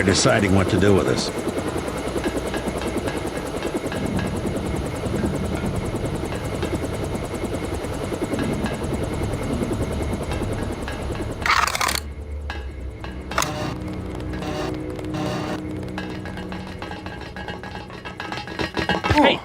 deciding what to do with us. Hey!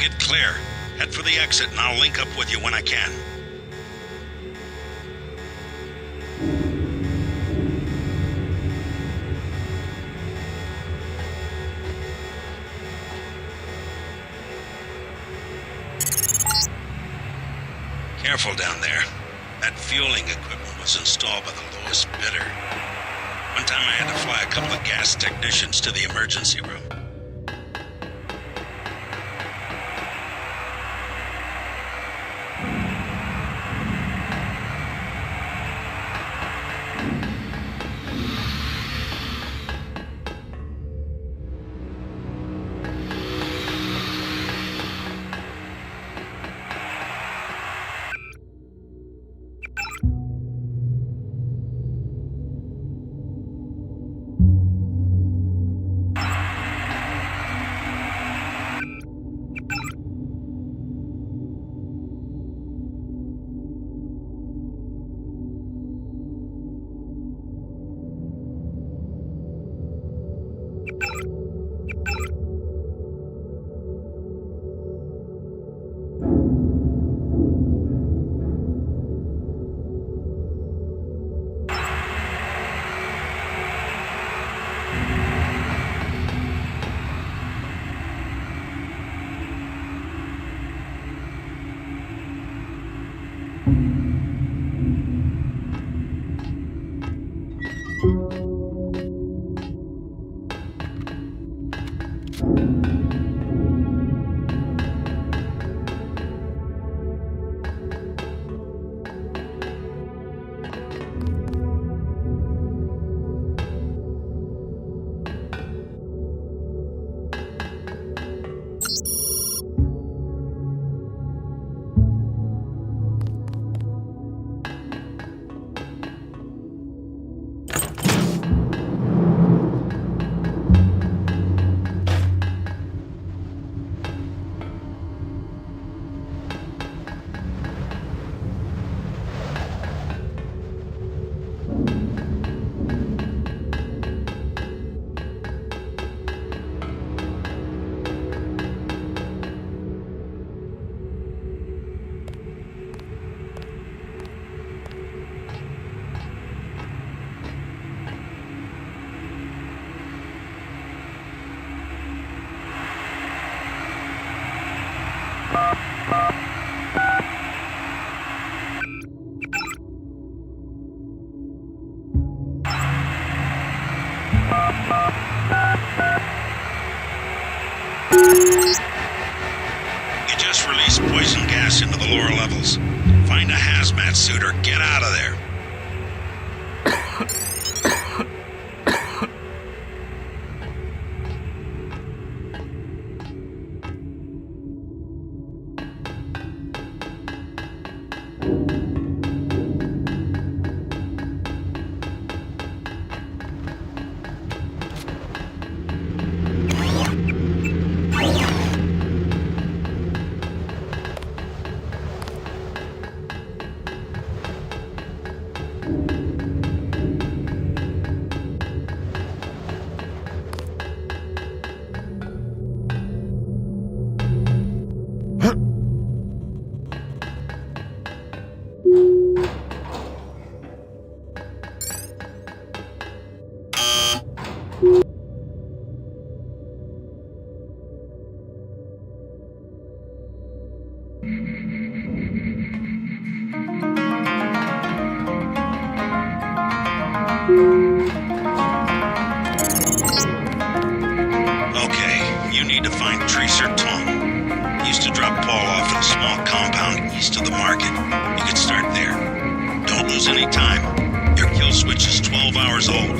Kid, clear. Head for the exit and I'll link up with you when I can. Careful down there. That fueling equipment was installed by the lowest bidder. One time I had to fly a couple of gas technicians to the emergency room. You just released poison gas into the lower levels. Find a hazmat suit or get out of there. Okay, you need to find Tracer Tom. He used to drop Paul off at a small compound east of the market. You could start there. Don't lose any time. Your kill switch is 12 hours old.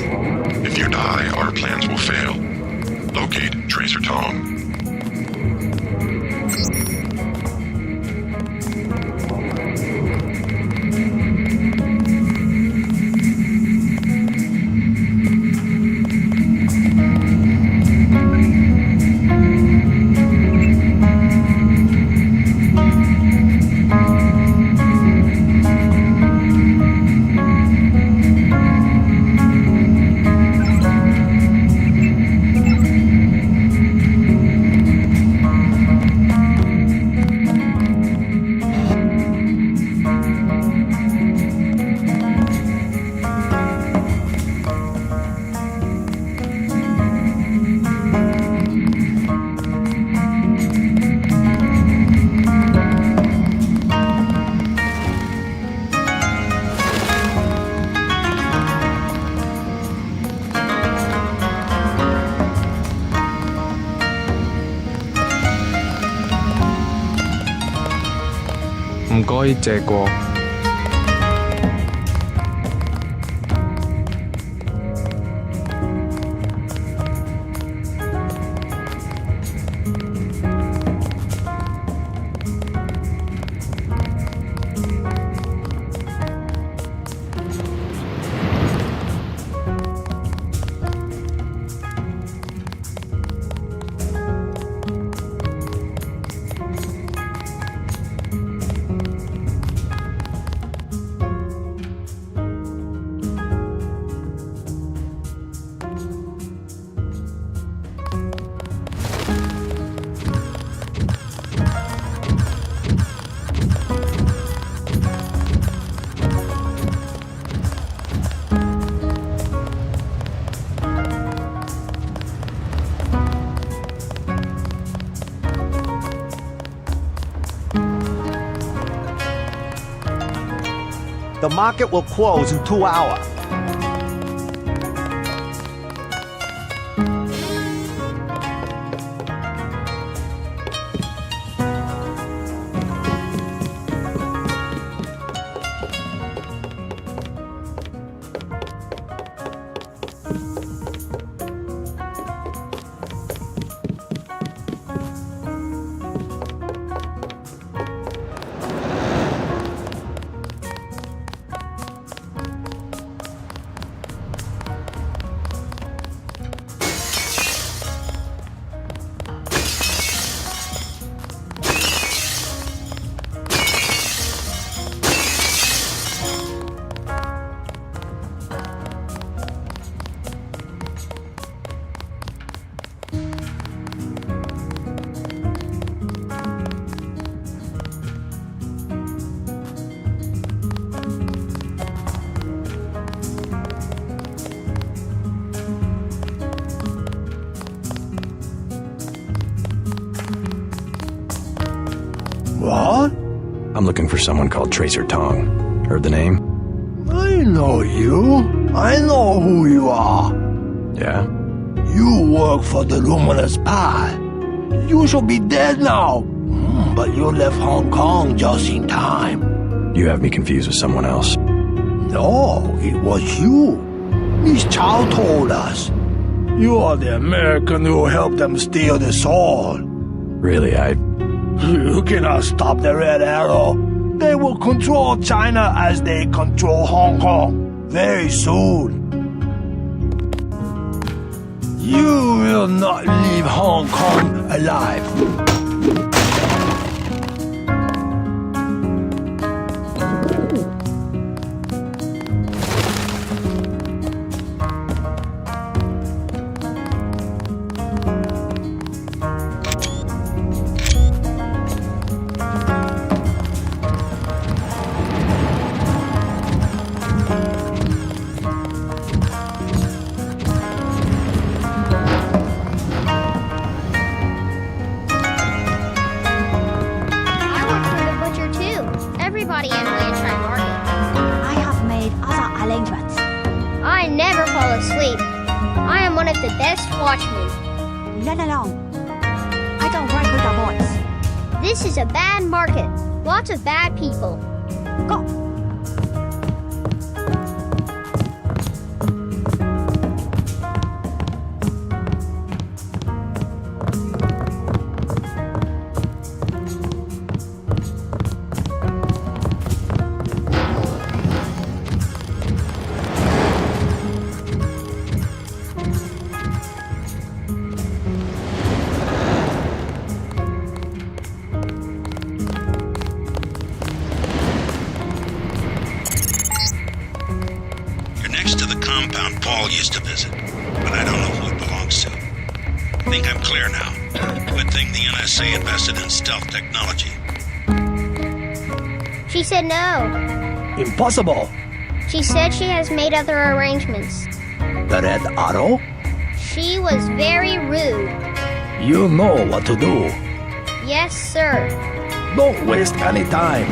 If you die, our plans will fail. Locate Tracer Tom. 該借過。The market will close in 2 hours. What? I'm looking for someone called Tracer Tong. Heard the name? I know you. I know who you are. Yeah? You work for the Luminous Path. You should be dead now. But you left Hong Kong just in time. You have me confused with someone else. No, it was you. Miss Chow told us. You are the American who helped them steal the sword. Really, You cannot stop the Red Arrow. They will control China as they control Hong Kong very soon. You will not leave Hong Kong alive. Everybody in Landside Market. I have made other arrangements. I never fall asleep. I am one of the best watchmen. Let alone. I don't work with the boys. This is a bad market. Lots of bad people. Go. Compound Paul used to visit, but I don't know who it belongs to. I think I'm clear now. Good thing the NSA invested in stealth technology. She said no. Impossible. She said she has made other arrangements. The Red Arrow? She was very rude. You know what to do. Yes, sir. Don't waste any time.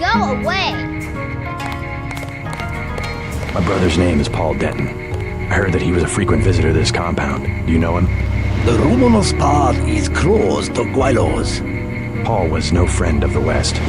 Go away. My brother's name is Paul Denton. I heard that he was a frequent visitor to this compound. Do you know him? The Luminous Path is close to Guilos. Paul was no friend of the West.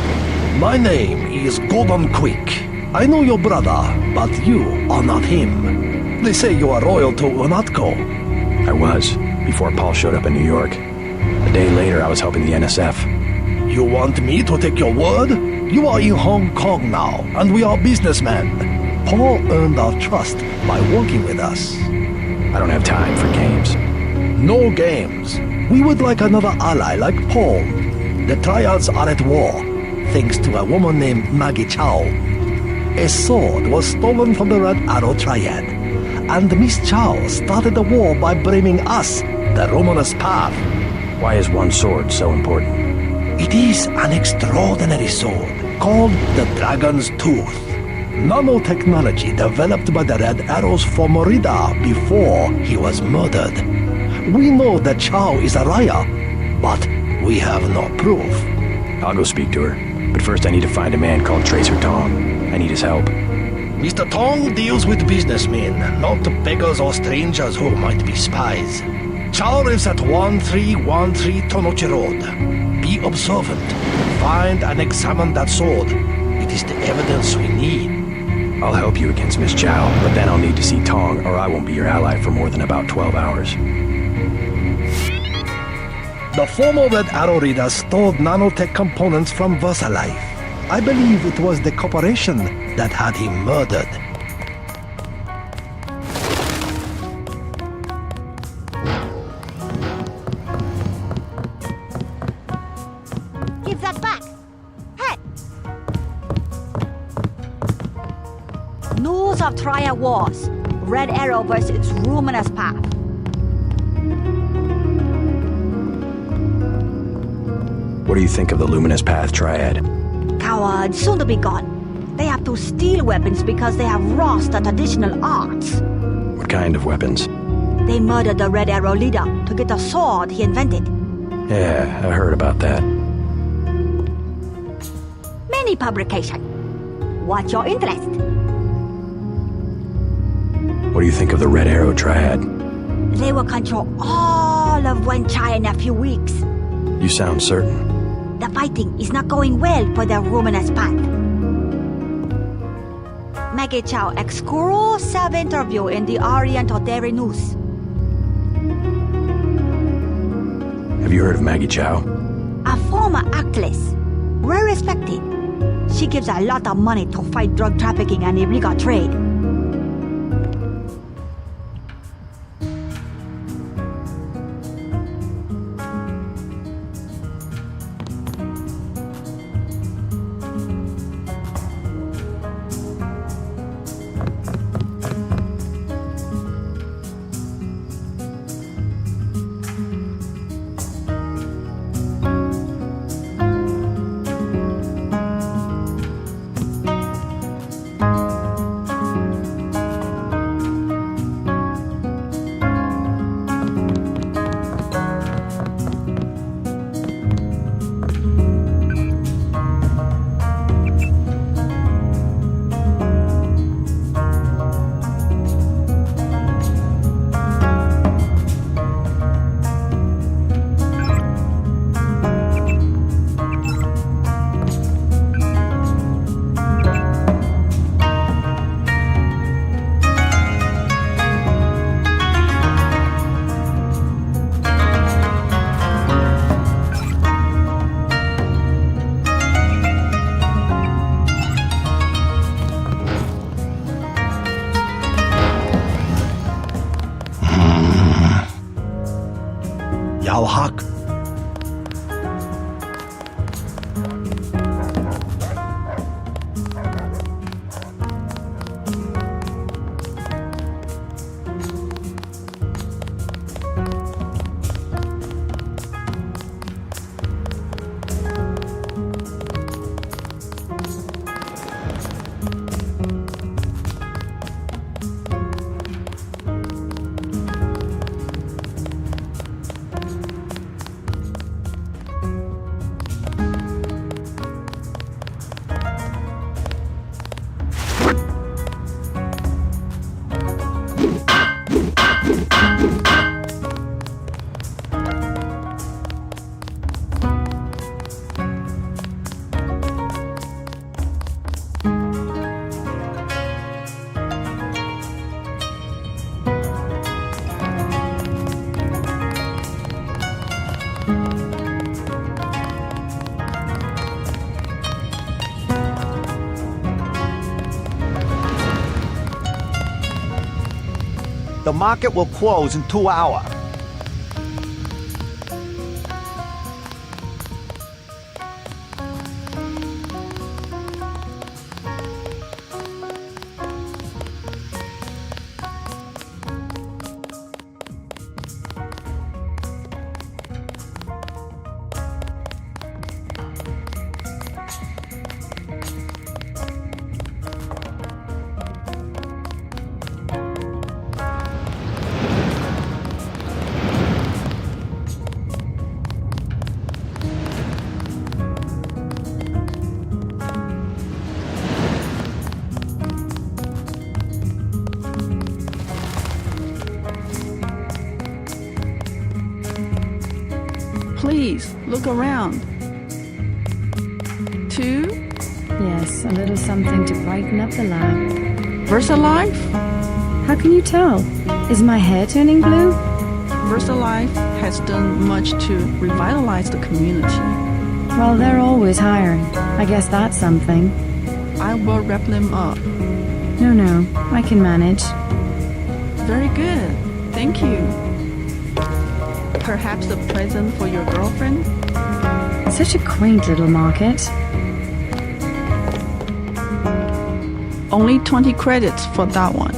My name is Gordon Quick. I know your brother, but you are not him. They say you are loyal to Unatco. I was, before Paul showed up in New York. A day later, I was helping the NSF. You want me to take your word? You are in Hong Kong now, and we are businessmen. Paul earned our trust by working with us. I don't have time for games. No games. We would like another ally like Paul. The Triads are at war, thanks to a woman named Maggie Chow. A sword was stolen from the Red Arrow Triad, and Miss Chow started the war by blaming us, the Luminous Path. Why is one sword so important? It is an extraordinary sword called the Dragon's Tooth. Nanotechnology developed by the Red Arrows for Morida before he was murdered. We know that Chow is a Raya, but we have no proof. I'll go speak to her, but first I need to find a man called Tracer Tong. I need his help. Mr. Tong deals with businessmen, not beggars or strangers who might be spies. Chow lives at 1313 Tonochi Road. Be observant. Find and examine that sword. It is the evidence we need. I'll help you against Miss Chow, but then I'll need to see Tong, or I won't be your ally for more than about 12 hours. The former Red Arrow Reader stole nanotech components from VersaLife. I believe it was the corporation that had him murdered. Give that back. Hey! News of Triad Wars. Red Arrow versus Luminous Path. What do you think of the Luminous Path Triad? Cowards, soon to be gone. They have to steal weapons because they have lost the traditional arts. What kind of weapons? They murdered the Red Arrow leader to get the sword he invented. Yeah, I heard about that. Many publication. What's your interest? What do you think of the Red Arrow Triad? They will control all of Wen Chai in a few weeks. You sound certain. The fighting is not going well for the Luminous Path. Maggie Chow exclusive interview in the Oriental Daily News. Have you heard of Maggie Chow? A former actress, well respected. She gives a lot of money to fight drug trafficking and illegal trade. Yao Hak. The market will close in 2 hours. Please, look around. 2, Yes, a little something to brighten up the lab. VersaLife? How can you tell? Is my hair turning blue? VersaLife has done much to revitalize the community. Well, they're always hiring. I guess that's something. I will wrap them up. No, I can manage. Very good. Thank you. Perhaps a present for your girlfriend? Such a quaint little market. Only 20 credits for that one.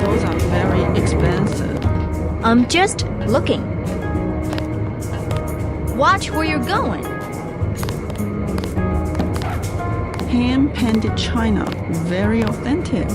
Those are very expensive. I'm just looking. Watch where you're going. Hand-painted china, very authentic.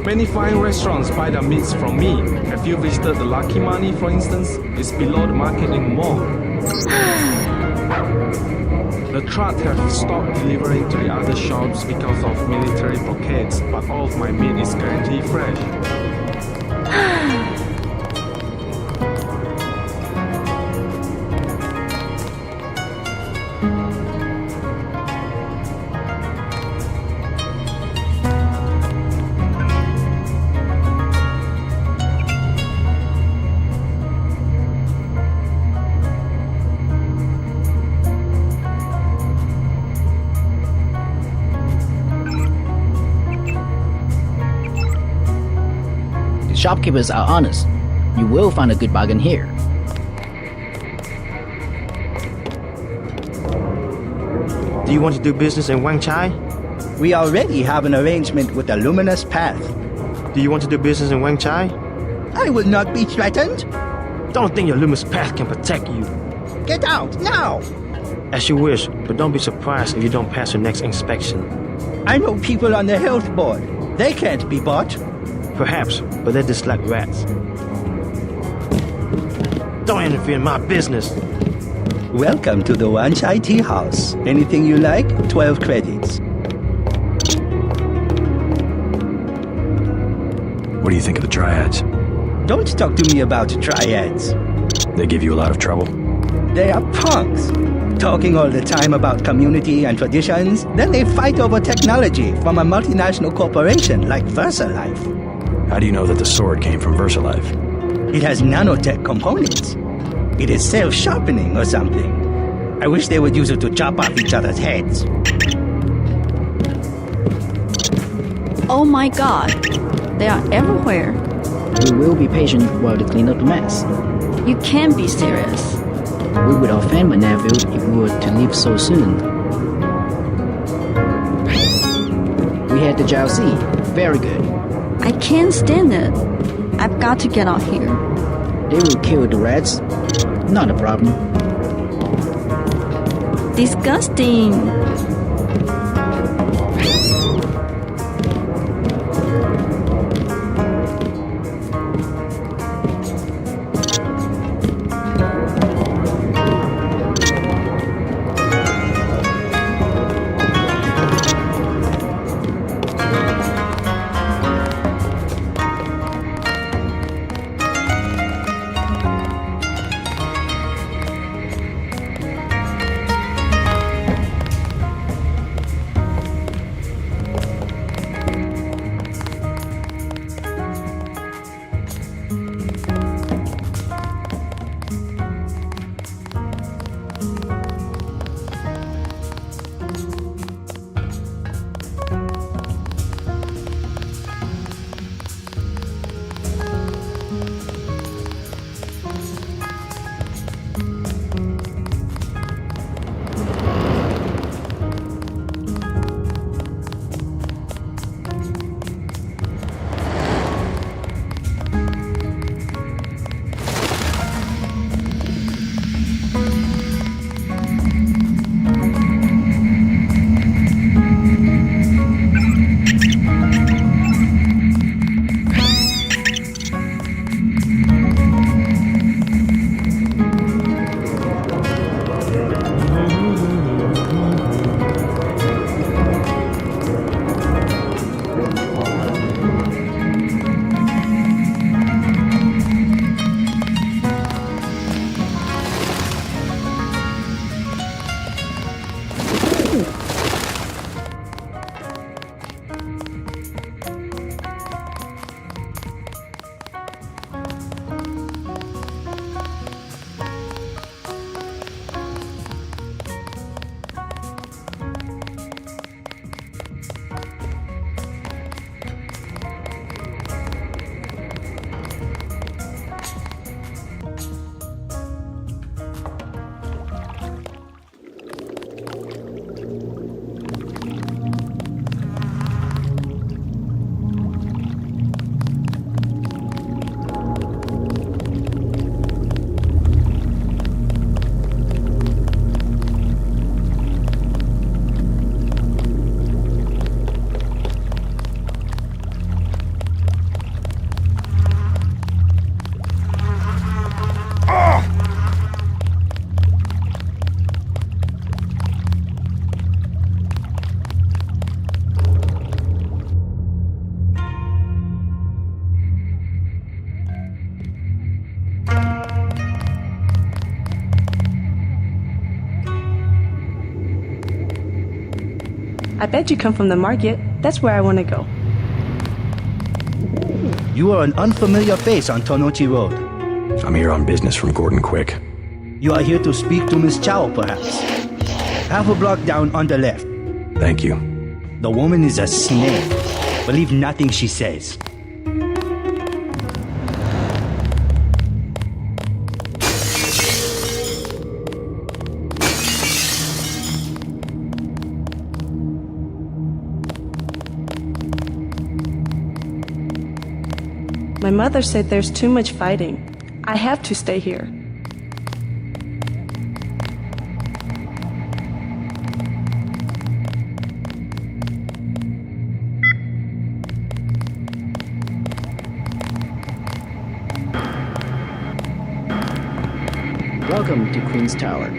Many fine restaurants buy their meats from me. Have you visited the Lucky Money, for instance? It's below the market in the mall. The truck have stopped delivering to the other shops because of military blockades, but all of my meat is guaranteed fresh. Shopkeepers are honest. You will find a good bargain here. Do you want to do business in Wang Chai? We already have an arrangement with the Luminous Path. Do you want to do business in Wang Chai? I will not be threatened. Don't think your Luminous Path can protect you. Get out, now! As you wish, but don't be surprised if you don't pass your next inspection. I know people on the health board. They can't be bought. Perhaps, but they're just like rats. Don't interfere in my business. Welcome to the Wan Chai Tea House. Anything you like, 12 credits. What do you think of the triads? Don't talk to me about triads. They give you a lot of trouble? They are punks. Talking all the time about community and traditions, then they fight over technology from a multinational corporation like VersaLife. How do you know that the sword came from VersaLife? It has nanotech components. It is self-sharpening or something. I wish they would use it to chop off each other's heads. Oh my god, they are everywhere. We will be patient while they clean up the mess. You can't be serious. We would offend my nephew if we were to leave so soon. We had the Jiaozi. Very good. I can't stand it. I've got to get out here. They will kill the rats. Not a problem. Disgusting. I bet you come from the market. That's where I want to go. You are an unfamiliar face on Tonochi Road. I'm here on business from Gordon Quick. You are here to speak to Miss Chow, perhaps. Half a block down on the left. Thank you. The woman is a snake. Believe nothing she says. My mother said there's too much fighting. I have to stay here. Welcome to Queen's Tower.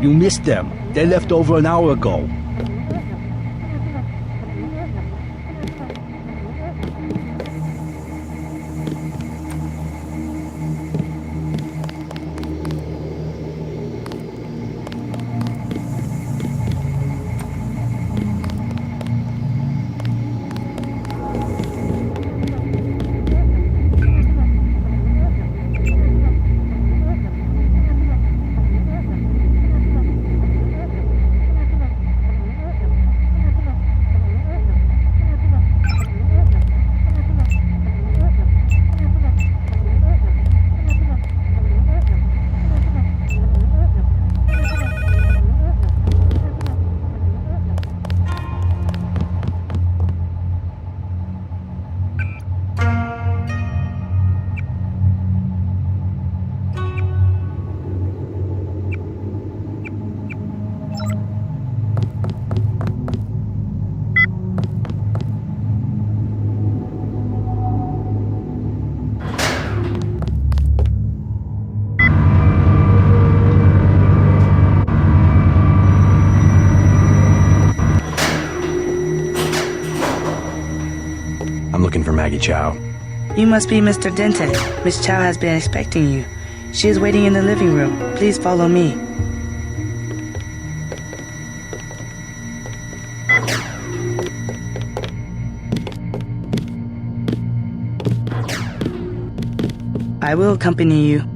You missed them. They left over an hour ago. Looking for Maggie Chow. You must be Mr. Denton. Miss Chow has been expecting you. She is waiting in the living room. Please follow me. I will accompany you.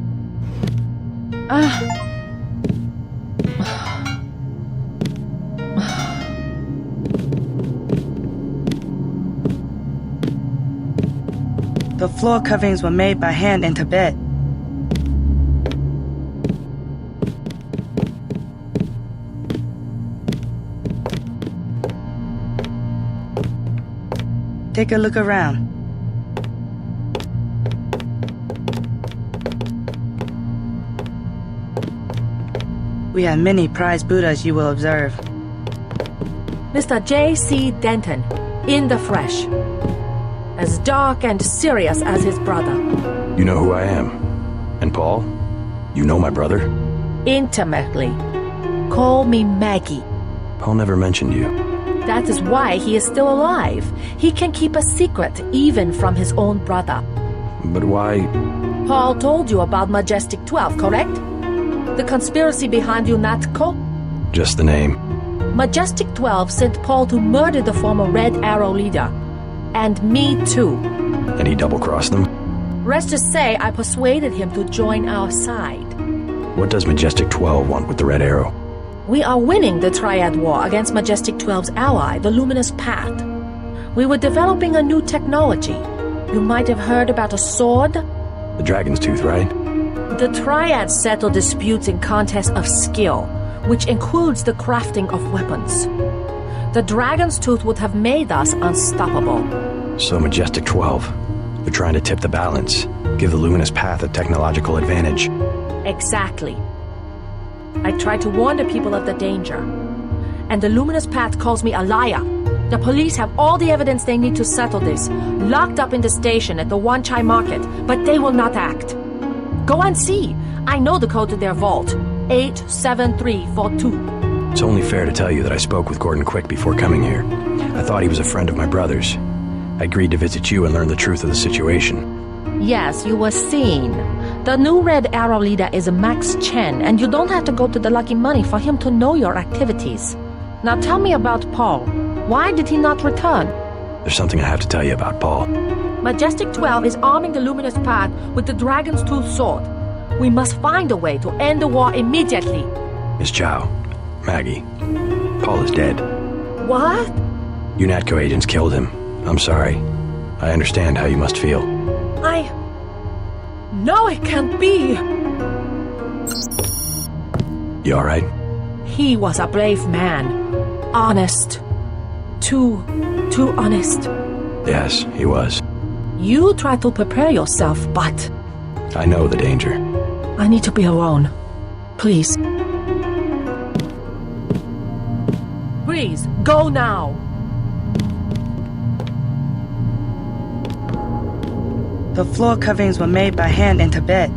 The floor coverings were made by hand in Tibet. Take a look around. We have many prized Buddhas you will observe. Mr. J.C. Denton, in the flesh. As dark and serious as his brother. You know who I am. And Paul? You know my brother? Intimately. Call me Maggie. Paul never mentioned you. That is why he is still alive. He can keep a secret even from his own brother. But why? Paul told you about Majestic 12, correct? The conspiracy behind UNATCO? Just the name. Majestic 12 sent Paul to murder the former Red Arrow leader. And me too. And he double-crossed them? Rest to say, I persuaded him to join our side. What does Majestic 12 want with the Red Arrow? We are winning the Triad War against Majestic 12's ally, the Luminous Path. We were developing a new technology. You might have heard about a sword? The Dragon's Tooth, right? The Triads settle disputes in contests of skill, which includes the crafting of weapons. The Dragon's Tooth would have made us unstoppable. So Majestic 12, they're trying to tip the balance, give the Luminous Path a technological advantage. Exactly. I tried to warn the people of the danger. And the Luminous Path calls me a liar. The police have all the evidence they need to settle this, locked up in the station at the Wanchai Market, but they will not act. Go and see. I know the code to their vault. 87342. It's only fair to tell you that I spoke with Gordon Quick before coming here. I thought he was a friend of my brother's. I agreed to visit you and learn the truth of the situation. Yes, you were seen. The new Red Arrow leader is Max Chen, and you don't have to go to the Lucky Money for him to know your activities. Now tell me about Paul. Why did he not return? There's something I have to tell you about Paul. Majestic 12 is arming the Luminous Path with the Dragon's Tooth sword. We must find a way to end the war immediately. Miss Chow, Maggie, Paul is dead. What? UNATCO agents killed him. I'm sorry. I understand how you must feel. No, it can't be. You alright? He was a brave man. Honest. Too honest. Yes, he was. You try to prepare yourself, but... I know the danger. I need to be alone. Please. Please, go now. The floor coverings were made by hand in Tibet.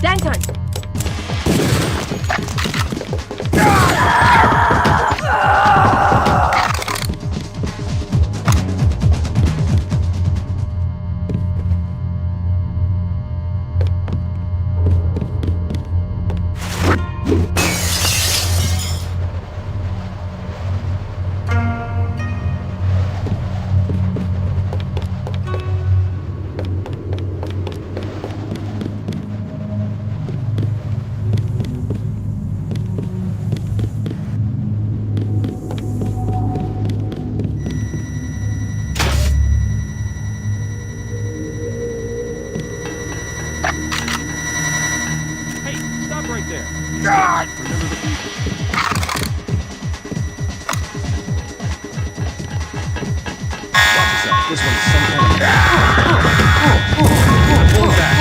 Lantern! Right there. God! Remember the people. Watch this out. This one's some kind of... Pull it back.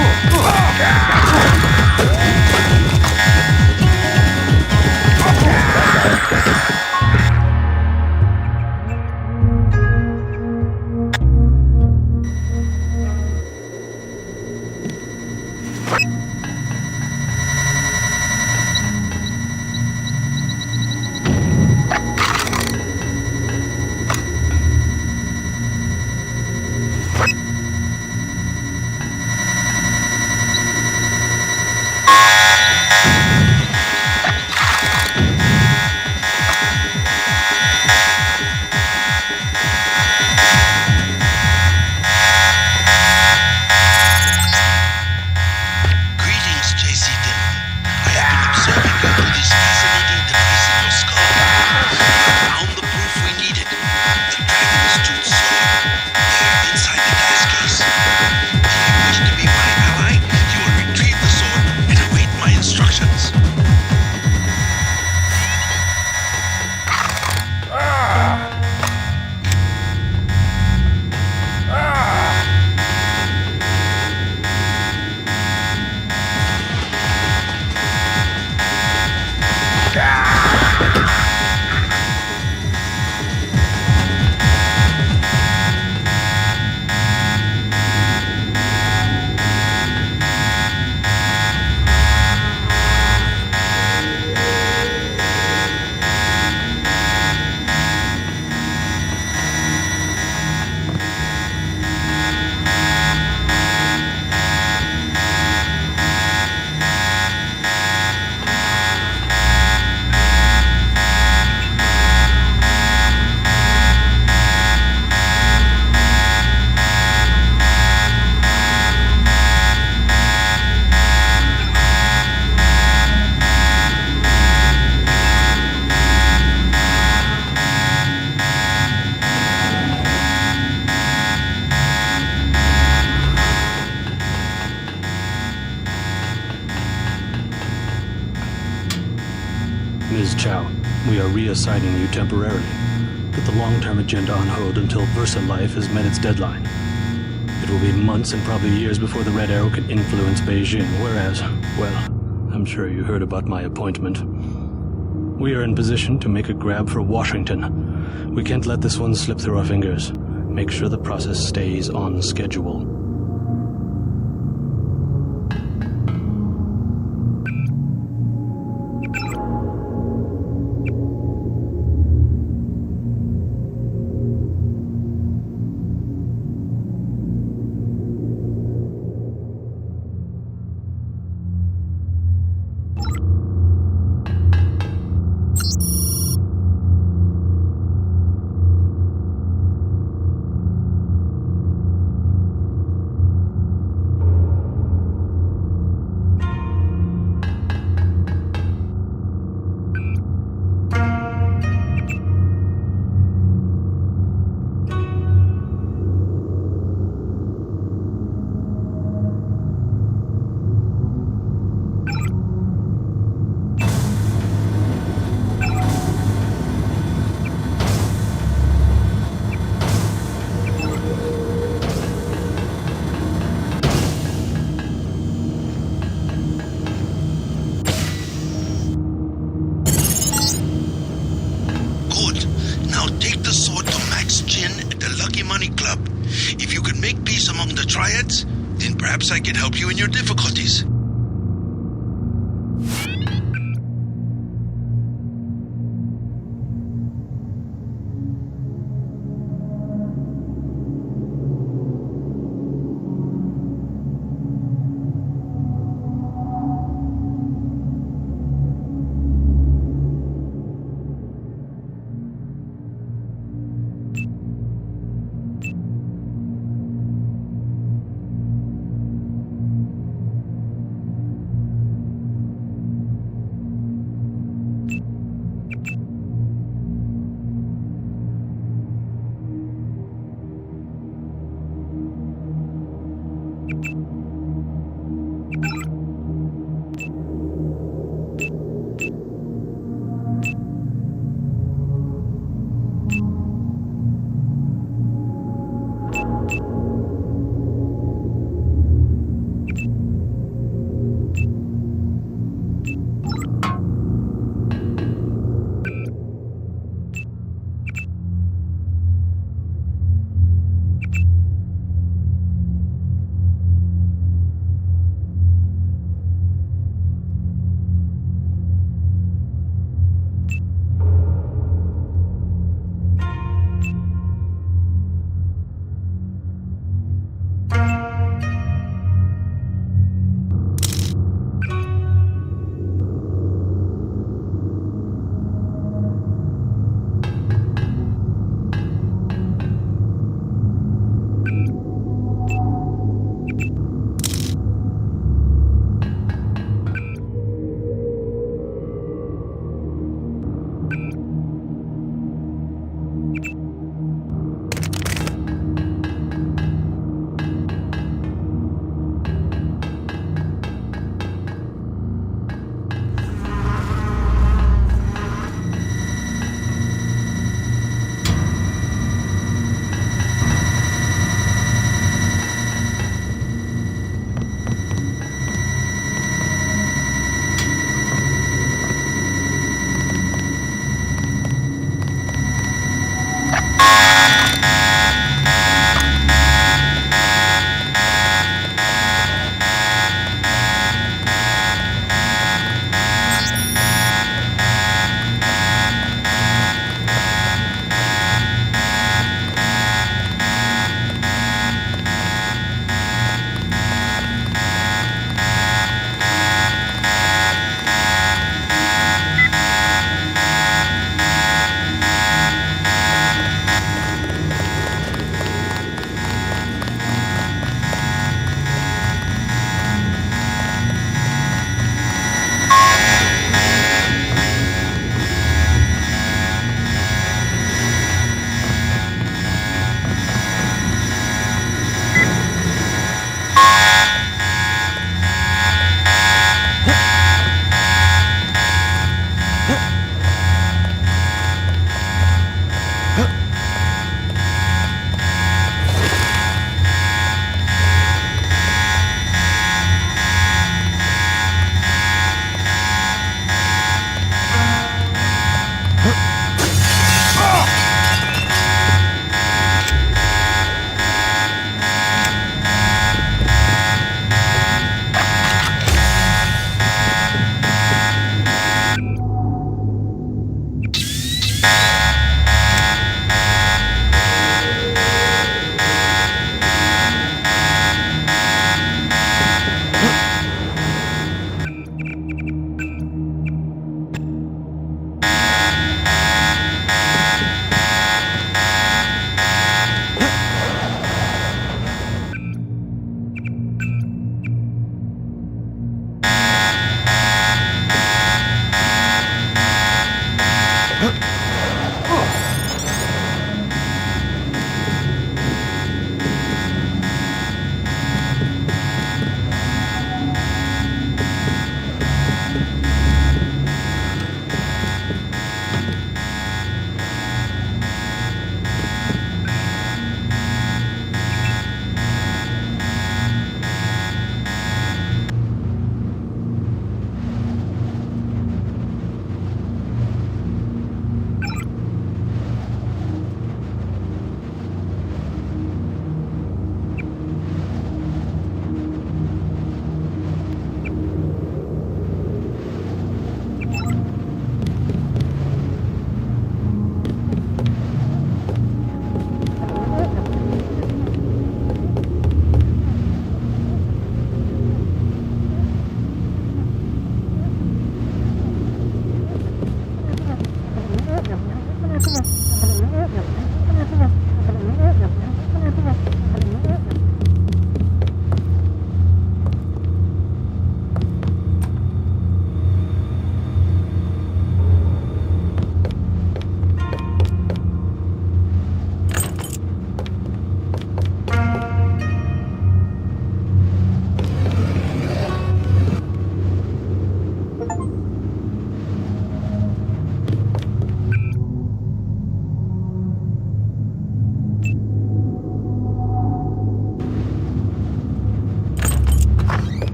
Ms. Chow, we are reassigning you temporarily. Put the long-term agenda on hold until VersaLife has met its deadline. It will be months and probably years before the Red Arrow can influence Beijing, whereas, well, I'm sure you heard about my appointment. We are in position to make a grab for Washington. We can't let this one slip through our fingers. Make sure the process stays on schedule. If you can make peace among the triads, then perhaps I can help you in your difficulties.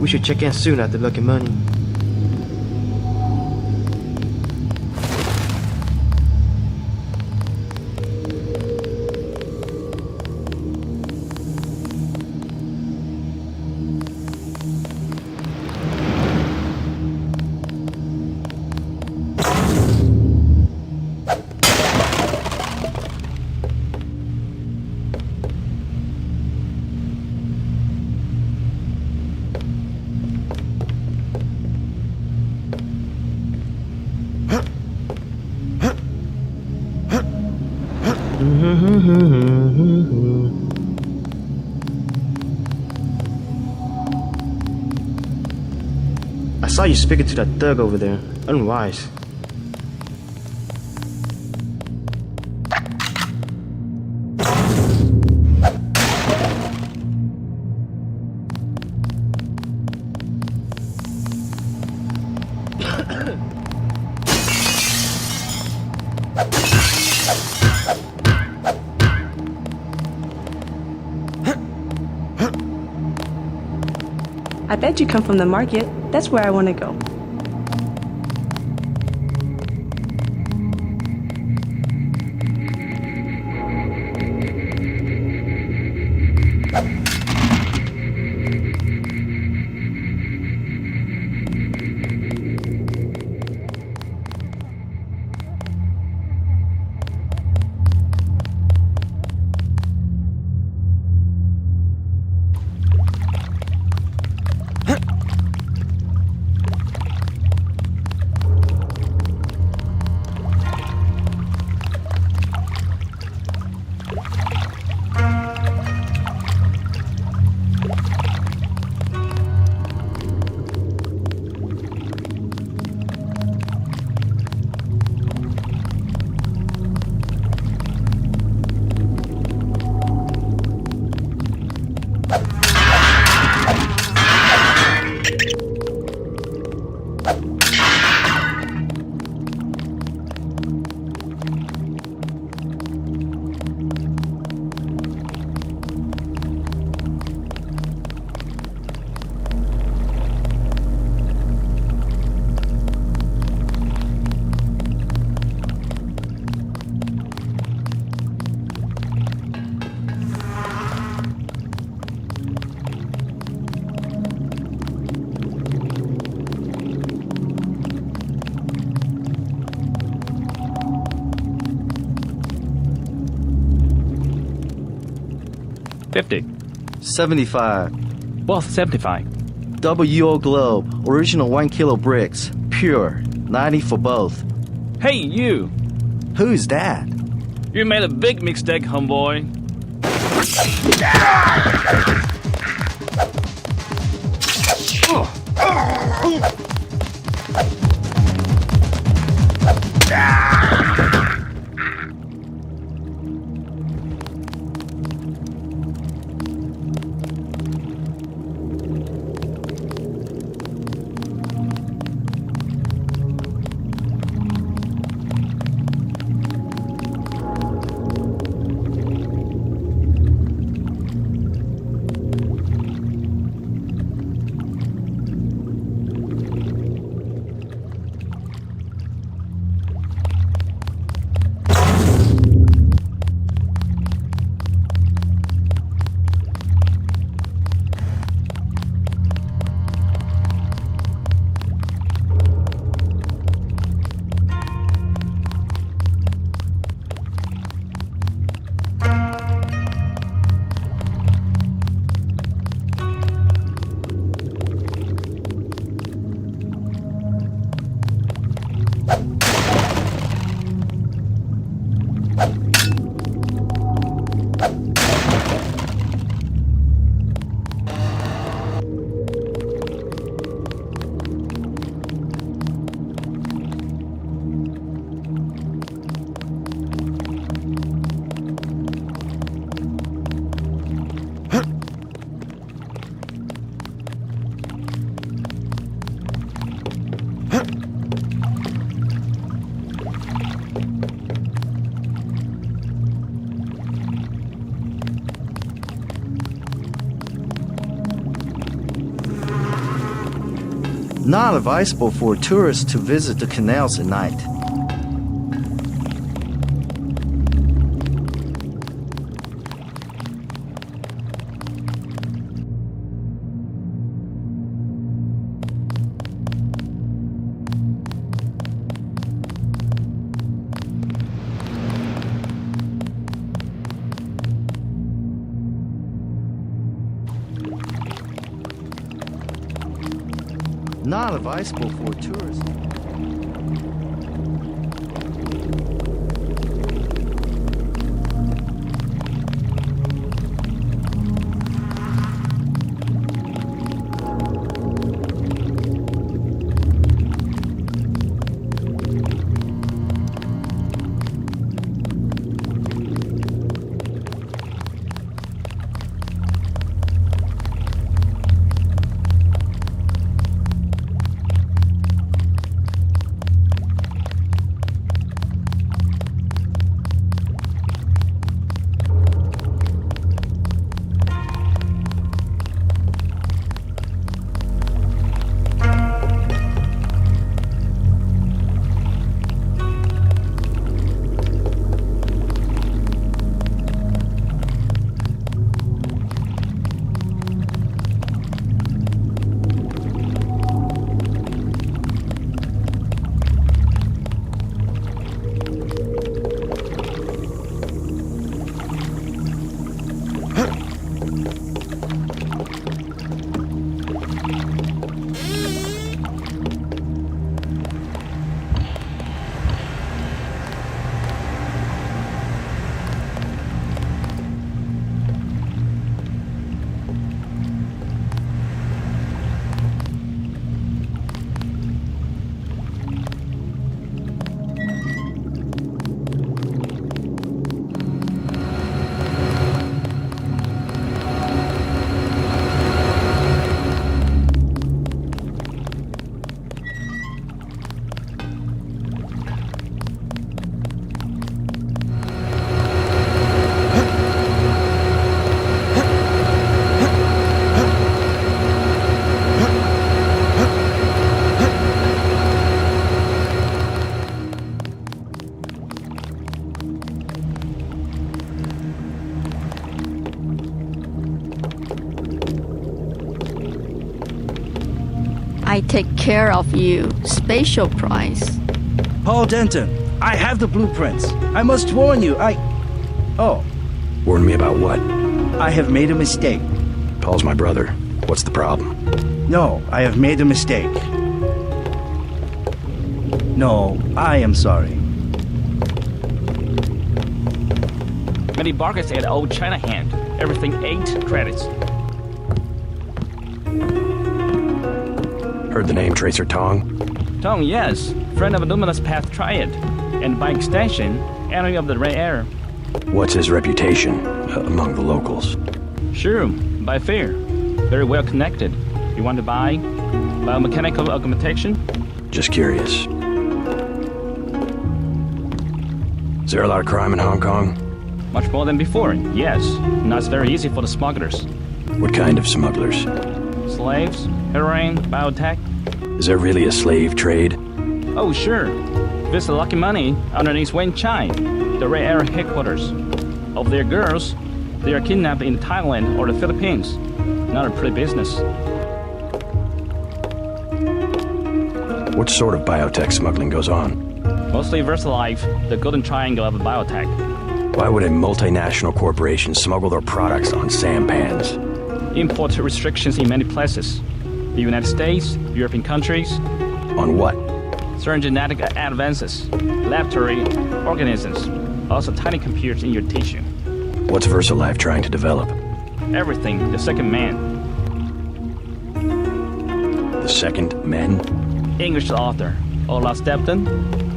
we should check in soon after Lucky Money. I saw you speaking to that thug over there. Unwise. I bet you come from the market. That's where I want to go. $50. $75. Both $75. WO Globe, original 1 kilo bricks, pure, 90 for both. Hey, you! Who's that? You made a big mistake, homeboy. Not advisable for tourists to visit the canals at night. Not advisable for tourists. I take care of you. Special price. Paul Denton, I have the blueprints. I must warn you, Oh. Warn me about what? I have made a mistake. Paul's my brother. What's the problem? No, I have made a mistake. No, I am sorry. Many bargains at Old China Hand. Everything 8 credits. Heard the name Tracer Tong? Tong, yes. Friend of Luminous Path Triad. And by extension, enemy of the Red Air. What's his reputation among the locals? Sure, by fair. Very well connected. You want to buy biomechanical augmentation? Just curious. Is there a lot of crime in Hong Kong? Much more than before, yes. Now it's very easy for the smugglers. What kind of smugglers? Slaves, heroin, biotech. Is there really a slave trade? Oh, sure. Visit Lucky Money underneath Wen Chai, the Red Air headquarters. Of their girls, they are kidnapped in Thailand or the Philippines. Not a pretty business. What sort of biotech smuggling goes on? Mostly VersaLife, the golden triangle of biotech. Why would a multinational corporation smuggle their products on sampans? Import restrictions in many places. The United States, European countries. On what? Certain genetic advances, laboratory organisms, also tiny computers in your tissue. What's VersaLife trying to develop? Everything, the second man. The second men? English author, Olaf Stepton.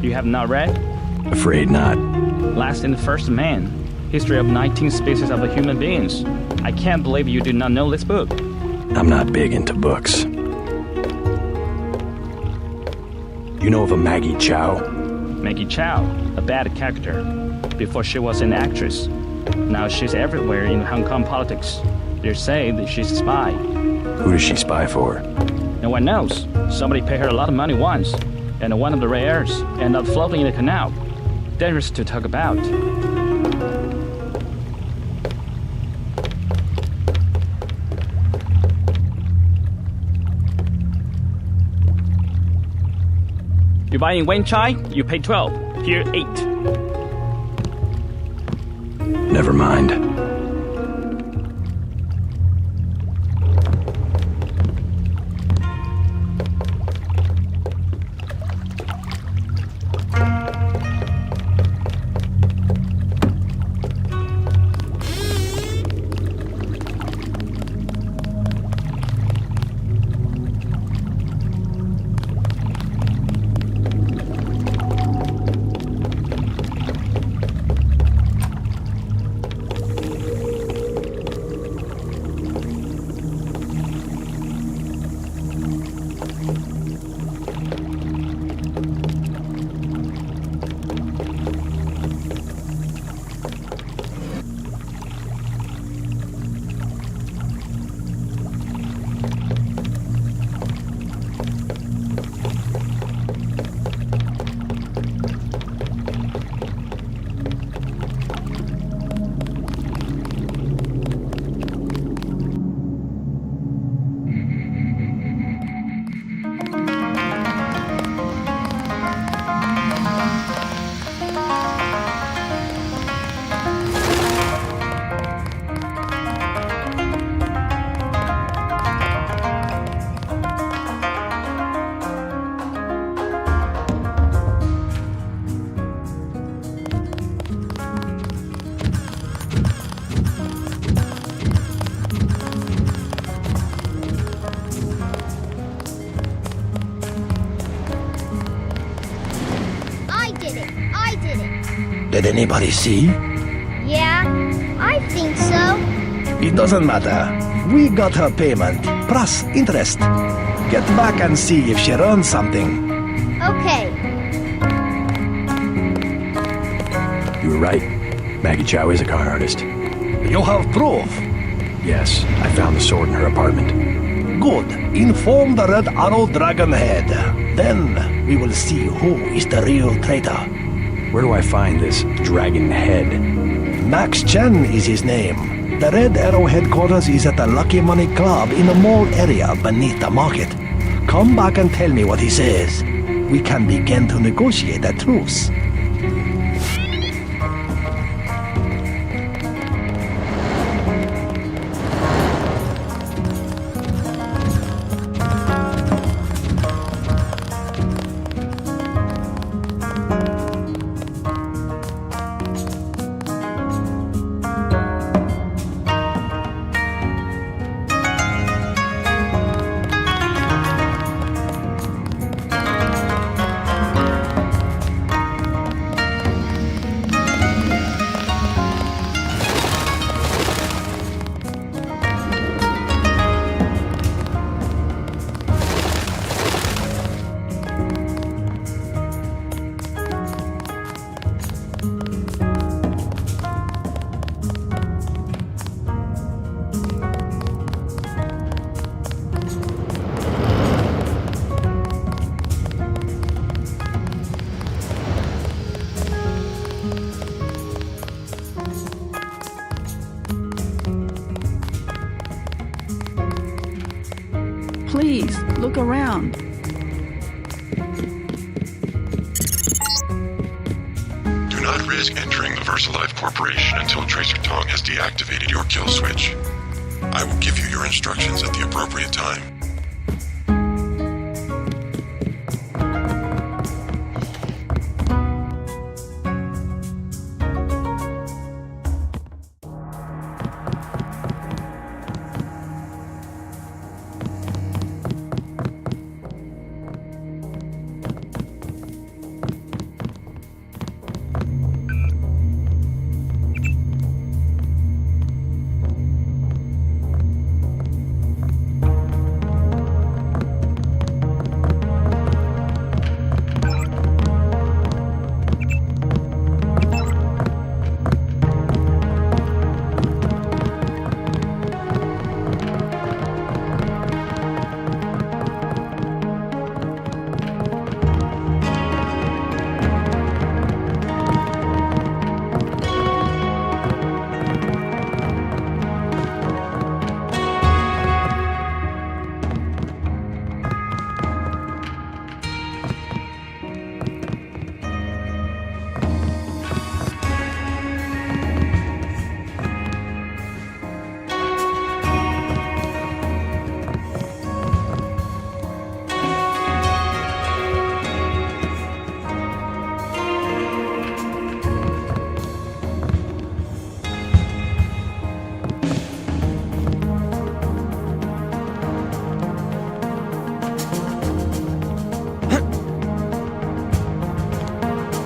You have not read? Afraid not. Last and First Man, history of 19 species of human beings. I can't believe you do not know this book. I'm not big into books. You know of a Maggie Chow? Maggie Chow, a bad character. Before she was an actress. Now she's everywhere in Hong Kong politics. They say that she's a spy. Who does she spy for? No one knows. Somebody paid her a lot of money once, and one of the rare airs ended up floating in the canal. Dangerous to talk about. You buy in Wen Chai, you pay 12. Here, 8. Never mind. Did anybody see? Yeah, I think so. It doesn't matter. We got her payment, plus interest. Get back and see if she earned something. Okay. You were right. Maggie Chow is a con artist. You have proof? Yes, I found the sword in her apartment. Good. Inform the Red Arrow Dragon Head. Then we will see who is the real traitor. Where do I find this Dragon Head? Max Chen is his name. The Red Arrow headquarters is at the Lucky Money Club in the mall area beneath the market. Come back and tell me what he says. We can begin to negotiate a truce. Please, look around. Do not risk entering the VersaLife Corporation until Tracer Tong has deactivated your kill switch. I will give you your instructions at the appropriate time.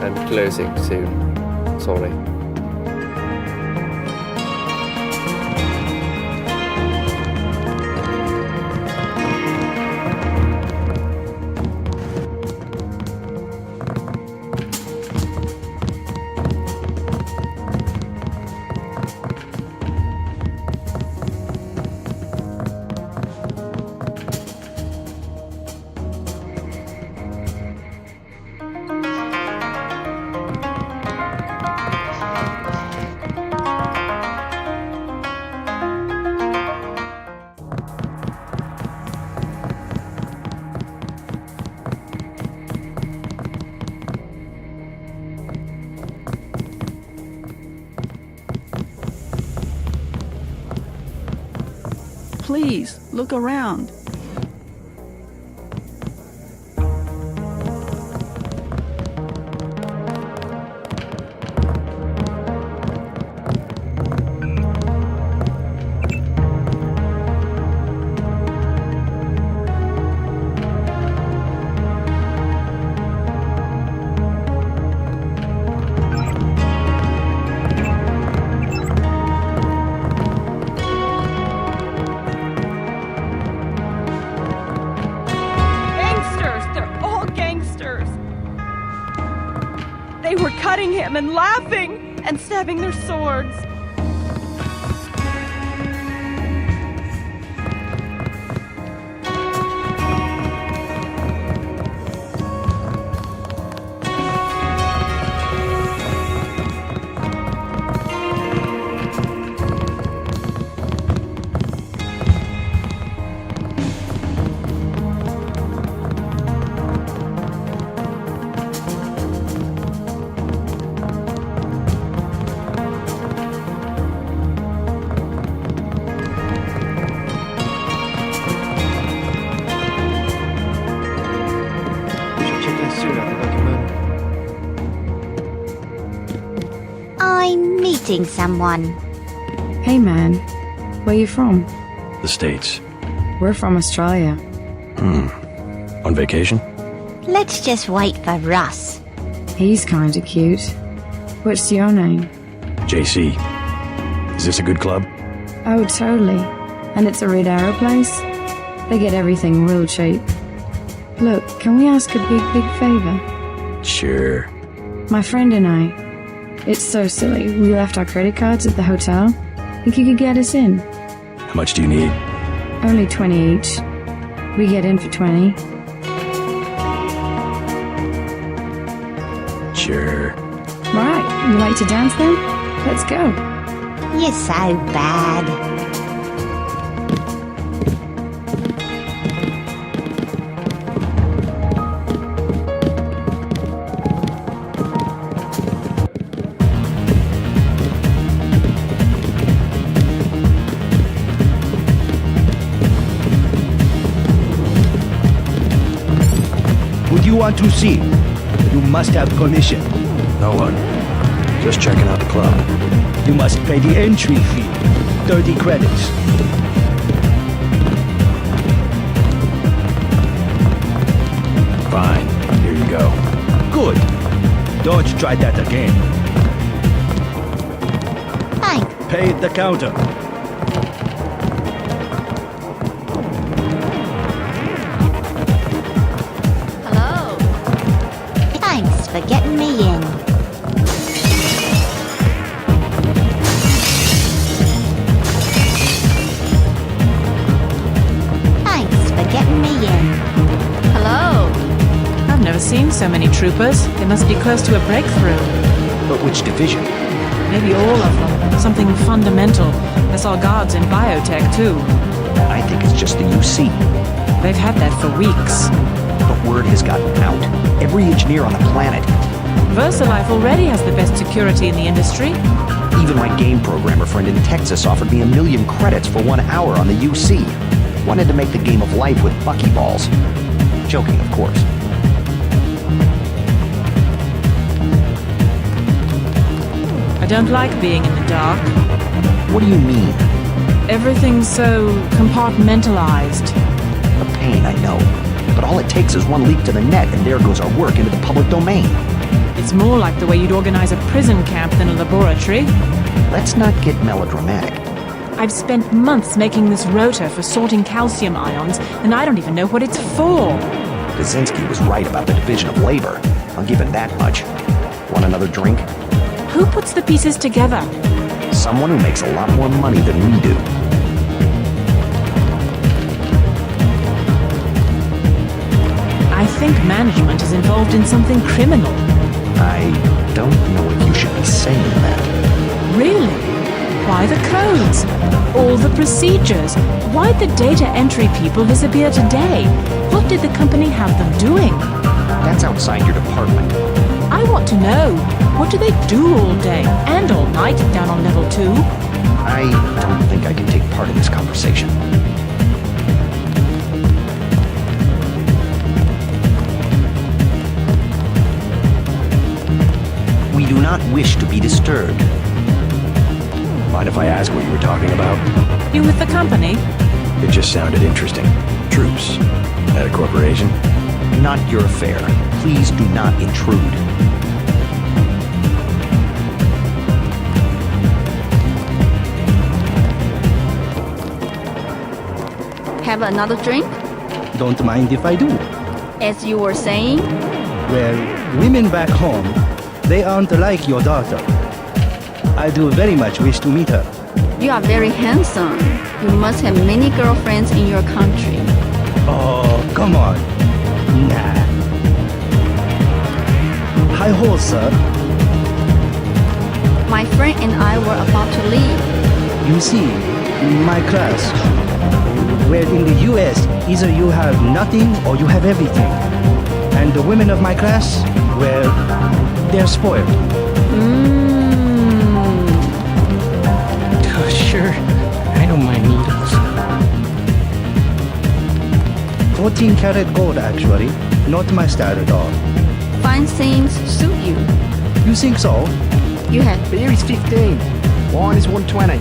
I'm closing soon. Sorry. Please, look around. They were cutting him and laughing and stabbing their swords. I'm meeting someone. Hey man, where you from? The States. We're from Australia. On vacation? Let's just wait for Russ. He's kinda cute. What's your name? JC. Is this a good club? Oh, totally. And it's a Red Arrow place? They get everything real cheap. Look, can we ask a big favor? Sure. My friend and I. It's so silly. We left our credit cards at the hotel. Think you could get us in? How much do you need? Only 20 each. We get in for 20. Sure. Right, you like to dance then? Let's go. You're so bad. What do you want to see? You must have permission. No one. Just checking out the club. You must pay the entry fee. 30 credits. Fine. Here you go. Good. Don't try that again. Thanks. Pay at the counter. Hello. Thanks for getting me in. Thanks for getting me in. Hello. I've never seen so many troopers. They must be close to a breakthrough. But which division? Maybe all of them. Something fundamental. I saw guards in biotech, too. I think it's just the UC. They've had that for weeks. But word has gotten out. Every engineer on the planet. VersaLife already has the best security in the industry. Even my game programmer friend in Texas offered me 1 million credits for 1 hour on the UC. Wanted to make the game of life with buckyballs. Joking, of course. I don't like being in the dark. What do you mean? Everything's so compartmentalized. A pain, I know. But all it takes is one leak to the net, and there goes our work into the public domain. It's more like the way you'd organize a prison camp than a laboratory. Let's not get melodramatic. I've spent months making this rotor for sorting calcium ions, and I don't even know what it's for. Kaczynski was right about the division of labor. I'll give it that much. Want another drink? Who puts the pieces together? Someone who makes a lot more money than we do. I think management is involved in something criminal. I don't know if you should be saying that. Really? Why the codes? All the procedures? Why'd the data entry people disappear today? What did the company have them doing? That's outside your department. I want to know. What do they do all day and all night down on level 2? I don't think I can take part in this conversation. We do not wish to be disturbed. Mind if I ask what you were talking about? You with the company? It just sounded interesting. Troops. At a corporation? Not your affair. Please do not intrude. Have another drink? Don't mind if I do. As you were saying? Well, women back home, they aren't like your daughter. I do very much wish to meet her. You are very handsome. You must have many girlfriends in your country. Oh, come on. Nah. Hi ho, sir. My friend and I were about to leave. You see, my class, well, in the US, either you have nothing or you have everything. And the women of my class, well, they're spoiled. Sure, I don't mind needles. 14 karat gold, actually. Not my style at all. Fine things suit you. You think so? You have beer is 15. Wine is 120.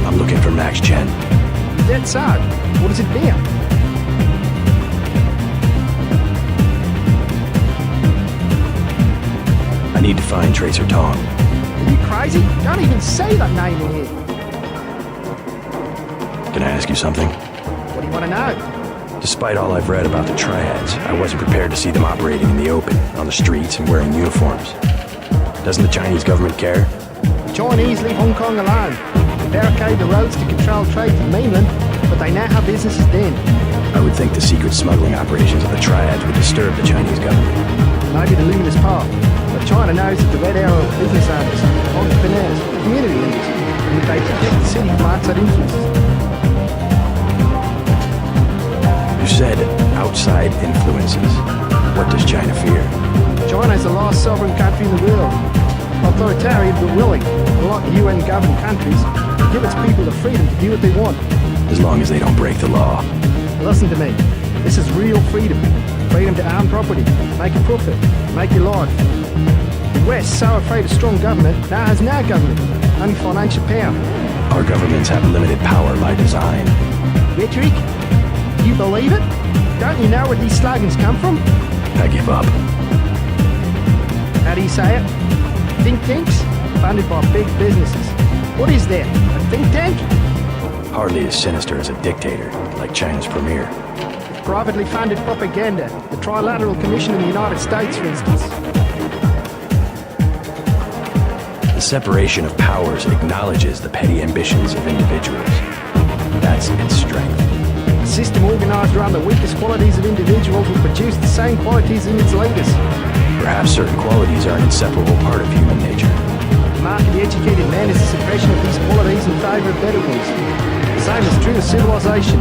I'm looking for Max Chen. Dead so. What does it beer? I need to find Tracer Tong. Are you crazy? Don't even say that name in here. Can I ask you something? What do you want to know? Despite all I've read about the Triads, I wasn't prepared to see them operating in the open, on the streets, and wearing uniforms. Doesn't the Chinese government care? The Chinese leave Hong Kong alone. They barricade the roads to control trade to the mainland, but they now have businesses then. I would think the secret smuggling operations of the Triads would disturb the Chinese government. Maybe the luminous path. But China knows that the Red Arrow of business owners, entrepreneurs, community leaders, and that they protect the city from outside influences. You said outside influences. What does China fear? China is the last sovereign country in the world. Authoritarian but willing, unlike the UN governed countries, to give its people the freedom to do what they want. As long as they don't break the law. Listen to me. This is real freedom. Freedom to own property, make a profit, make your life. The West, so afraid of strong government, now has no government, only financial power. Our governments have limited power by design. Rhetoric? You believe it? Don't you know where these slogans come from? I give up. How do you say it? Think tanks? Funded by big businesses. What is that? A think tank? Hardly as sinister as a dictator, like China's premier. Privately funded propaganda. The Trilateral Commission in the United States, for instance. The separation of powers acknowledges the petty ambitions of individuals. That's its strength. A system organized around the weakest qualities of individuals will produce the same qualities in its leaders. Perhaps certain qualities are an inseparable part of human nature. The mark of the educated man is the suppression of these qualities in favor of better ones. The same is true of civilization.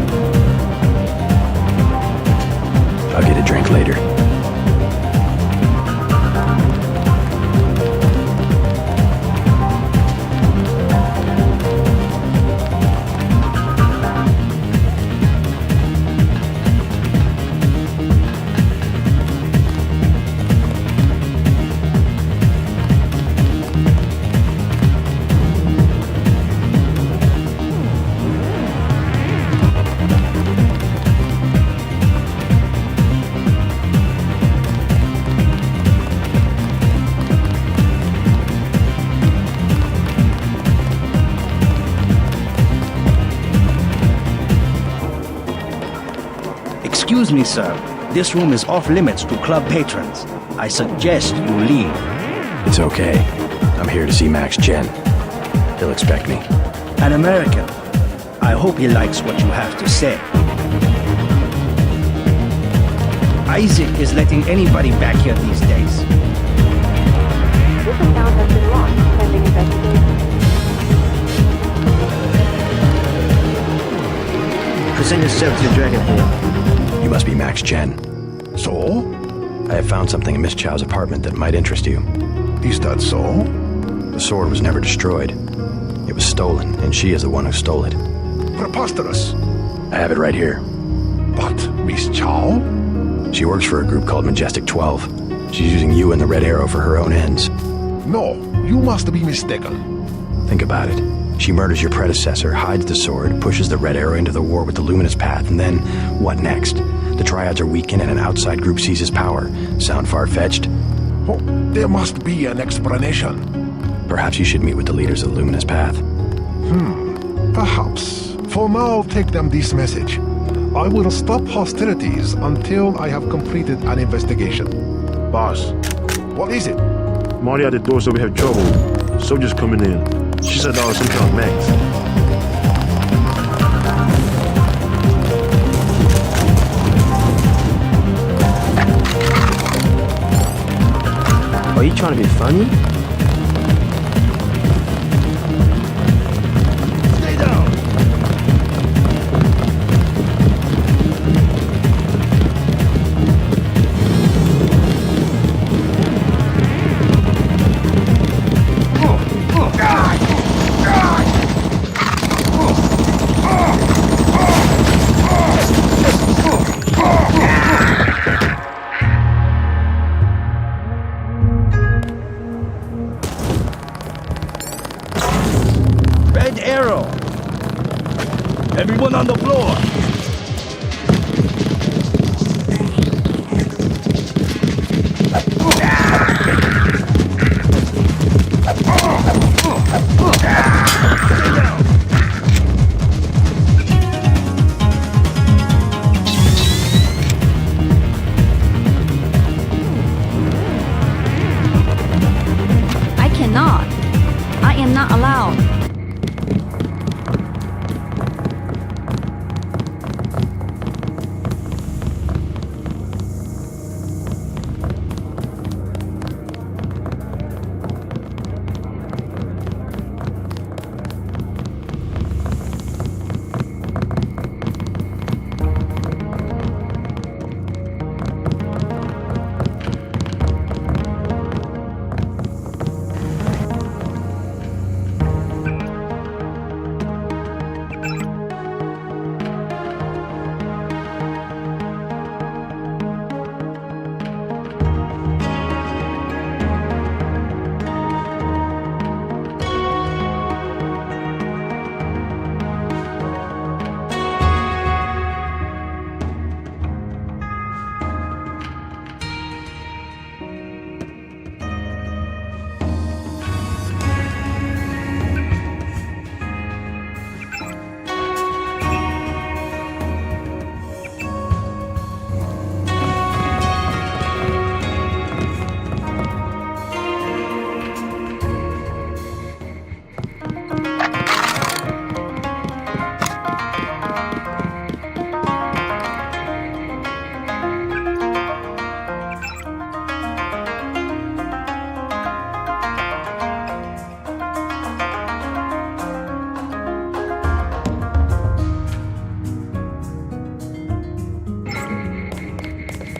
I'll get a drink later. Excuse me, sir. This room is off limits to club patrons. I suggest you leave. It's okay. I'm here to see Max Chen. He'll expect me. An American. I hope he likes what you have to say. Isaac is letting anybody back here these days. This account has been locked pending investigation. Present yourself to the Dragon here. You must be Max Chen. So? I have found something in Miss Chow's apartment that might interest you. Is that so? The sword was never destroyed. It was stolen, and she is the one who stole it. Preposterous. I have it right here. But Miss Chow? She works for a group called Majestic 12. She's using you and the Red Arrow for her own ends. No, you must be mistaken. Think about it. She murders your predecessor, hides the sword, pushes the Red Arrow into the war with the Luminous Path, and then, what next? The Triads are weakened and an outside group seizes power. Sound far-fetched? Oh, there must be an explanation. Perhaps you should meet with the leaders of the Luminous Path. Perhaps. For now, take them this message. I will stop hostilities until I have completed an investigation. Boss, What is it? Marty at the door, so we have trouble. Soldiers coming in. She said that was some kind of Max. Are you trying to be funny? Stay down! Red Arrow! Everyone on the floor! I cannot. I am not allowed.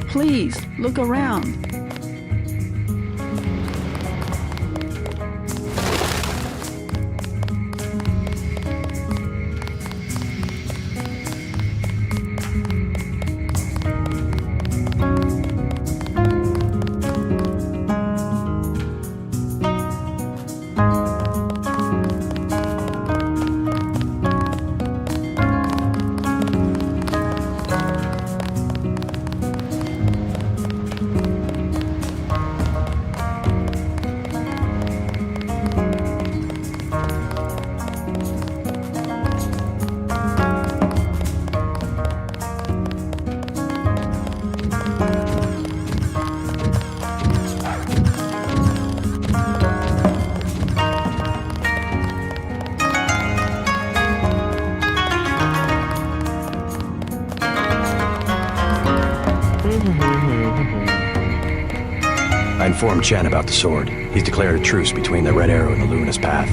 Please, look around. I informed Chen about the sword. He's declared a truce between the Red Arrow and the Luminous Path.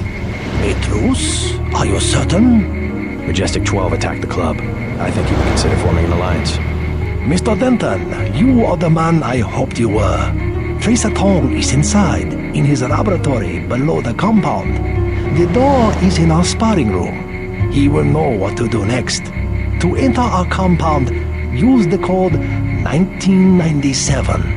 A truce? Are you certain? Majestic 12 attacked the club. I think he would consider forming an alliance. Mr. Denton, you are the man I hoped you were. Tracer Tong is inside, in his laboratory below the compound. The door is in our sparring room. He will know what to do next. To enter our compound, use the code 1997.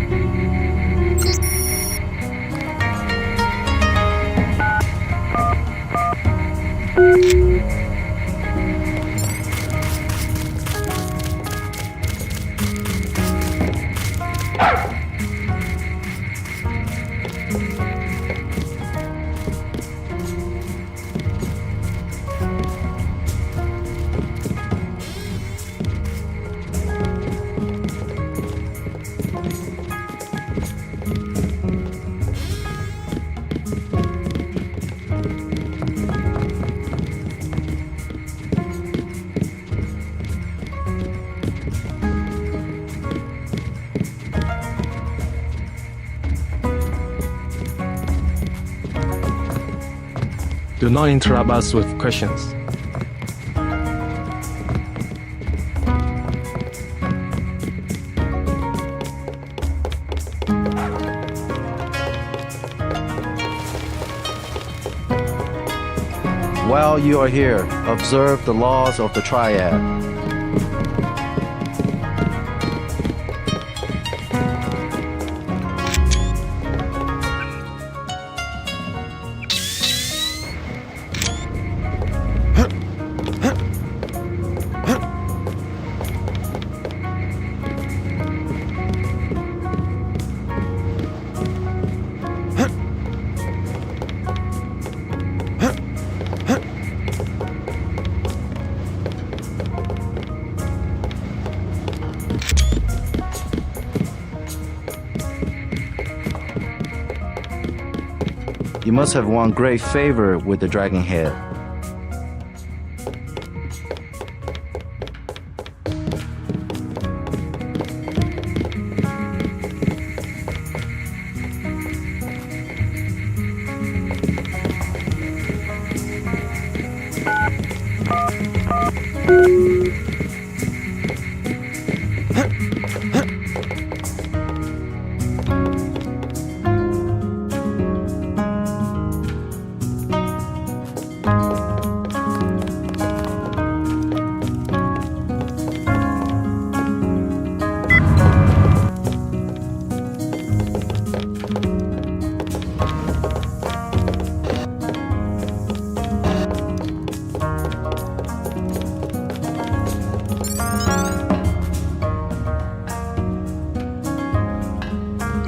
Do not interrupt us with questions. While you are here, observe the laws of the Triad. You must have won great favor with the Dragon Head.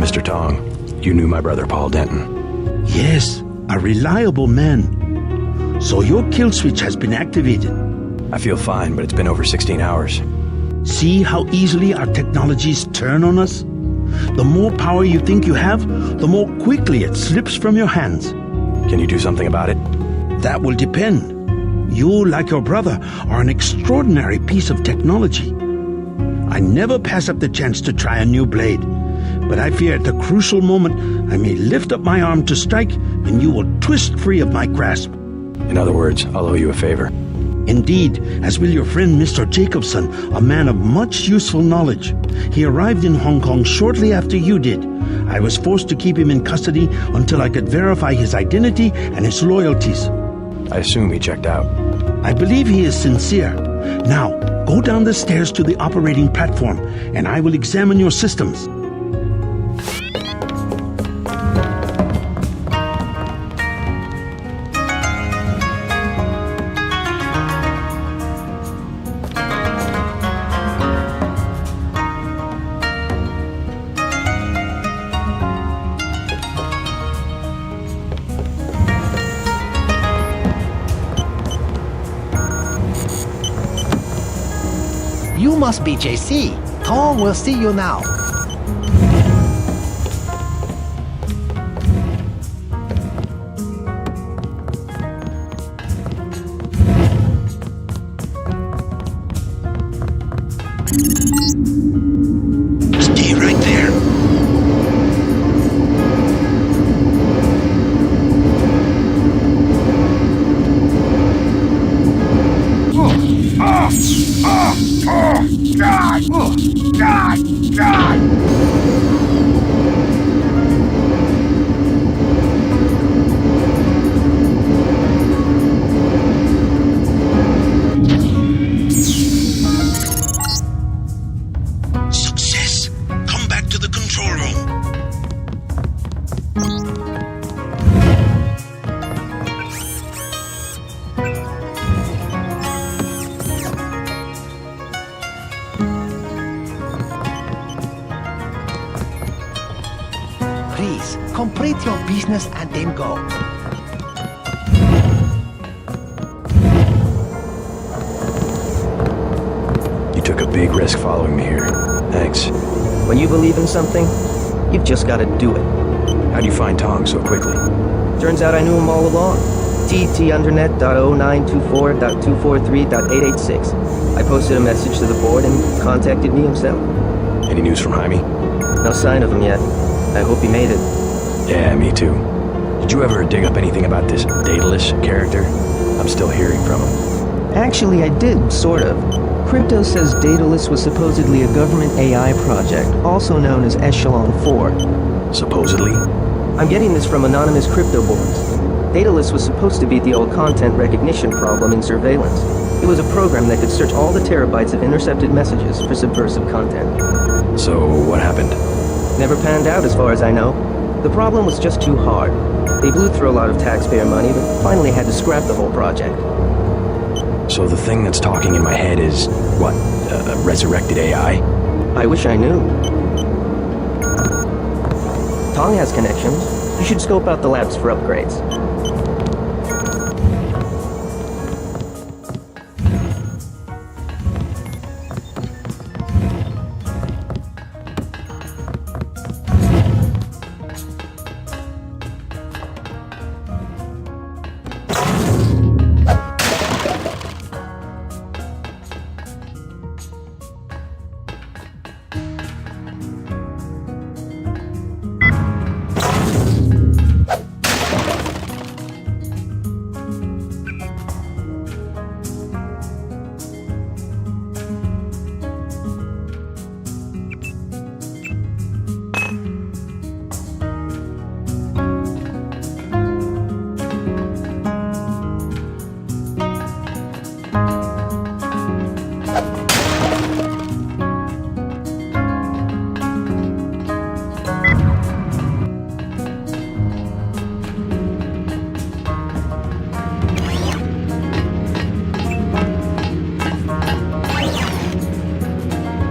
Mr. Tong, you knew my brother Paul Denton. Yes, a reliable man. So your kill switch has been activated. I feel fine, but it's been over 16 hours. See how easily our technologies turn on us? The more power you think you have, the more quickly it slips from your hands. Can you do something about it? That will depend. You, like your brother, are an extraordinary piece of technology. I never pass up the chance to try a new blade, but I fear at the crucial moment I may lift up my arm to strike and you will twist free of my grasp. In other words, I'll owe you a favor. Indeed, as will your friend Mr. Jacobson, a man of much useful knowledge. He arrived in Hong Kong shortly after you did. I was forced to keep him in custody until I could verify his identity and his loyalties. I assume he checked out. I believe he is sincere. Now, go down the stairs to the operating platform, and I will examine your systems. You must be JC. Tong will see you now. Stay right there. Please, complete your business and then go. You took a big risk following me here. Thanks. When you believe in something, you've just got to do it. How'd you find Tong so quickly? Turns out I knew him all along. TT_undernet.0924.243.886. I posted a message to the board and contacted me himself. Any news from Jaime? No sign of him yet. I hope he made it. Yeah, me too. Did you ever dig up anything about this Daedalus character? I'm still hearing from him. Actually, I did, sort of. Crypto says Daedalus was supposedly a government AI project, also known as Echelon 4. Supposedly? I'm getting this from anonymous crypto boards. Daedalus was supposed to be the old content recognition problem in surveillance. It was a program that could search all the terabytes of intercepted messages for subversive content. So, what happened? Never panned out as far as I know. The problem was just too hard. They blew through a lot of taxpayer money, but finally had to scrap the whole project. So the thing that's talking in my head is, what, a resurrected AI? I wish I knew. Tong has connections. You should scope out the labs for upgrades.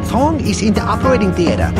Tong is in the operating theater.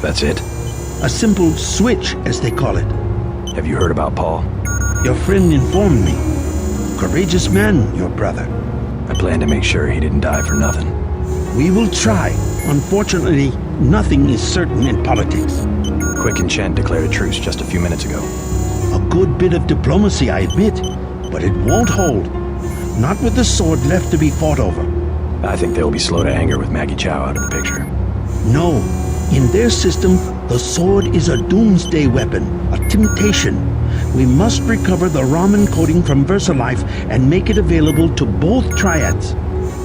That's it? A simple switch, as they call it. Have you heard about Paul? Your friend informed me. Courageous man, your brother. I plan to make sure he didn't die for nothing. We will try. Unfortunately, nothing is certain in politics. Quick and Chen declared a truce just a few minutes ago. A good bit of diplomacy, I admit, but it won't hold. Not with the sword left to be fought over. I think they'll be slow to anger with Maggie Chow out of the picture. No. In their system, the sword is a doomsday weapon, a temptation. We must recover the Raman coding from VersaLife and make it available to both triads.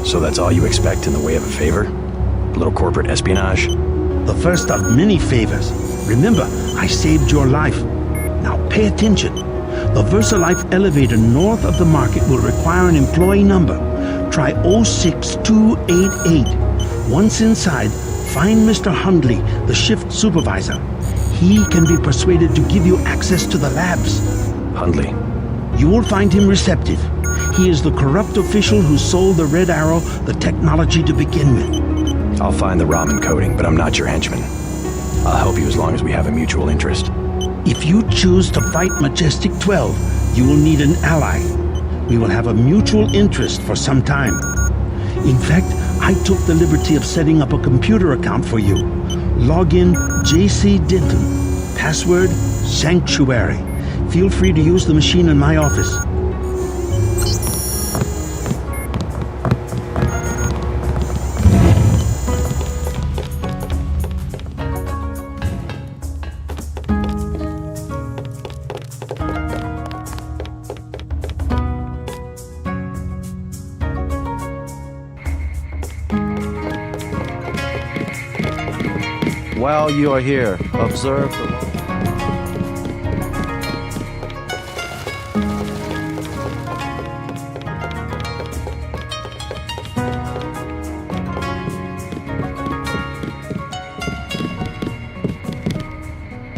So that's all you expect in the way of a favor? A little corporate espionage? The first of many favors. Remember, I saved your life. Now pay attention. The VersaLife elevator north of the market will require an employee number. Try 06288. Once inside, find Mr. Hundley, the shift supervisor. He can be persuaded to give you access to the labs. Hundley. You will find him receptive. He is the corrupt official who sold the Red Arrow the technology to begin with. I'll find the Raman coding, but I'm not your henchman. I'll help you as long as we have a mutual interest. If you choose to fight Majestic 12, you will need an ally. We will have a mutual interest for some time. In fact, I took the liberty of setting up a computer account for you. Login JC Denton. Password Sanctuary. Feel free to use the machine in my office. While you are here, observe the law.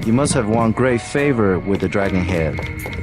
You must have won great favor with the Dragon Head.